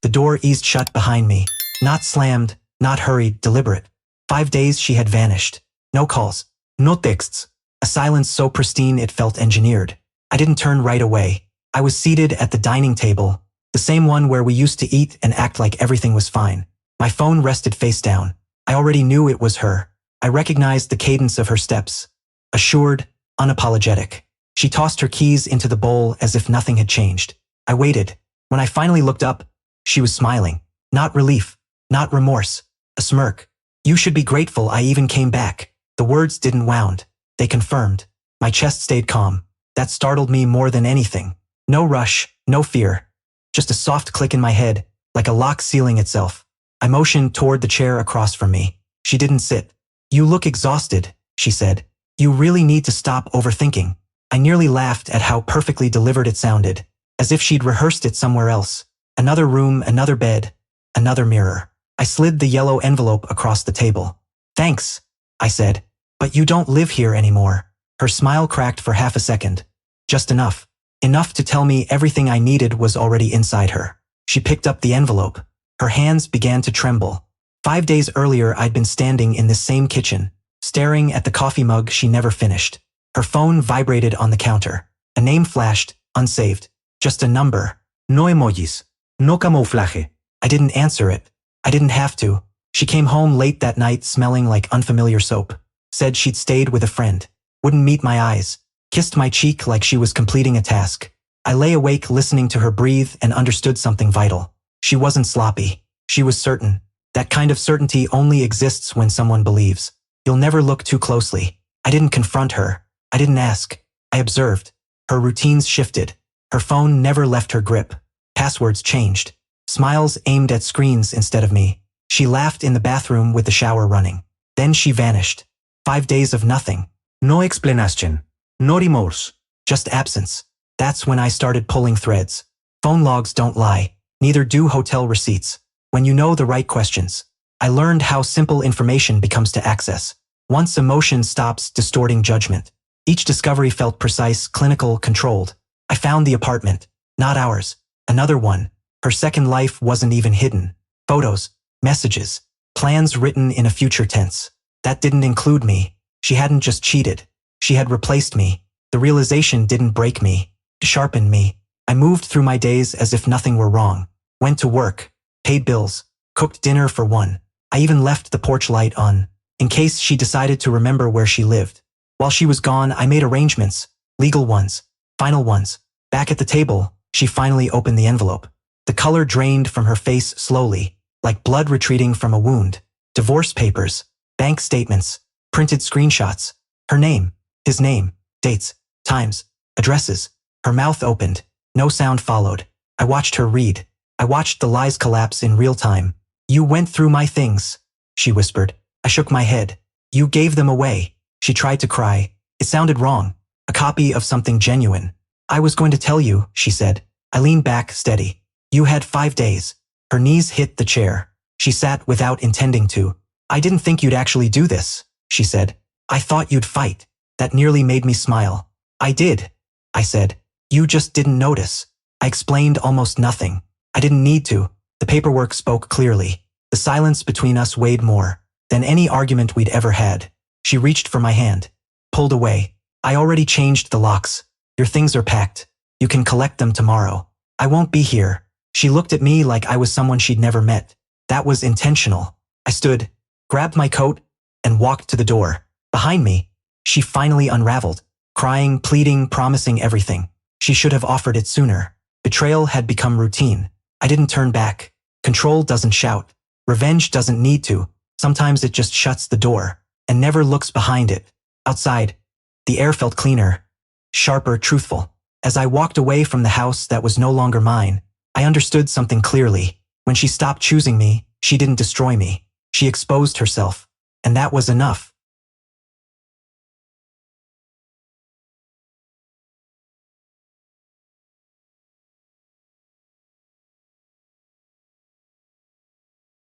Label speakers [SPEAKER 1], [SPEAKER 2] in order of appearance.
[SPEAKER 1] The door eased shut behind me. Not slammed, not hurried, deliberate. 5 days she had vanished. No calls. No texts. A silence so pristine it felt engineered. I didn't turn right away. I was seated at the dining table, the same one where we used to eat and act like everything was fine. My phone rested face down. I already knew it was her. I recognized the cadence of her steps. Assured, unapologetic. She tossed her keys into the bowl as if nothing had changed. I waited. When I finally looked up, she was smiling. Not relief, not remorse, a smirk. You should be grateful I even came back. The words didn't wound. They confirmed. My chest stayed calm. That startled me more than anything. No rush, no fear. Just a soft click in my head, like a lock sealing itself. I motioned toward the chair across from me. She didn't sit. You look exhausted, she said. You really need to stop overthinking. I nearly laughed at how perfectly delivered it sounded, as if she'd rehearsed it somewhere else. Another room, another bed, another mirror. I slid the yellow envelope across the table. Thanks, I said, but you don't live here anymore. Her smile cracked for half a second. Just enough. Enough to tell me everything I needed was already inside her. She picked up the envelope. Her hands began to tremble. 5 days earlier, I'd been standing in this same kitchen, staring at the coffee mug she never finished. Her phone vibrated on the counter. A name flashed, unsaved. Just a number. No emojis. No camuflaje. I didn't answer it. I didn't have to. She came home late that night smelling like unfamiliar soap. Said she'd stayed with a friend. Wouldn't meet my eyes. Kissed my cheek like she was completing a task. I lay awake listening to her breathe and understood something vital. She wasn't sloppy. She was certain. That kind of certainty only exists when someone believes. You'll never look too closely. I didn't confront her. I didn't ask. I observed. Her routines shifted. Her phone never left her grip. Passwords changed. Smiles aimed at screens instead of me. She laughed in the bathroom with the shower running. Then she vanished. 5 days of nothing. No explanation. No remorse. Just absence. That's when I started pulling threads. Phone logs don't lie. Neither do hotel receipts. When you know the right questions. I learned how simple information becomes to access. Once emotion stops distorting judgment. Each discovery felt precise, clinical, controlled. I found the apartment. Not ours. Another one. Her second life wasn't even hidden. Photos, messages, plans written in a future tense. That didn't include me. She hadn't just cheated. She had replaced me. The realization didn't break me. It sharpened me. I moved through my days as if nothing were wrong. Went to work. Paid bills. Cooked dinner for one. I even left the porch light on, in case she decided to remember where she lived. While she was gone, I made arrangements. Legal ones. Final ones. Back at the table, she finally opened the envelope. The color drained from her face slowly, like blood retreating from a wound. Divorce papers. Bank statements. Printed screenshots. Her name. His name. Dates. Times. Addresses. Her mouth opened. No sound followed. I watched her read. I watched the lies collapse in real time. You went through my things, she whispered. I shook my head. You gave them away. She tried to cry. It sounded wrong. A copy of something genuine. I was going to tell you, she said. I leaned back, steady. You had 5 days. Her knees hit the chair. She sat without intending to. I didn't think you'd actually do this, she said. I thought you'd fight. That nearly made me smile. I did, I said. You just didn't notice. I explained almost nothing. I didn't need to. The paperwork spoke clearly. The silence between us weighed more than any argument we'd ever had. She reached for my hand. Pulled away. I already changed the locks. Your things are packed. You can collect them tomorrow. I won't be here. She looked at me like I was someone she'd never met. That was intentional. I stood, grabbed my coat, and walked to the door. Behind me, she finally unraveled, crying, pleading, promising everything. She should have offered it sooner. Betrayal had become routine. I didn't turn back. Control doesn't shout. Revenge doesn't need to. Sometimes it just shuts the door and never looks behind it. Outside, the air felt cleaner, sharper, truthful. As I walked away from the house that was no longer mine, I understood something clearly. When she stopped choosing me, she didn't destroy me. She exposed herself. And that was enough.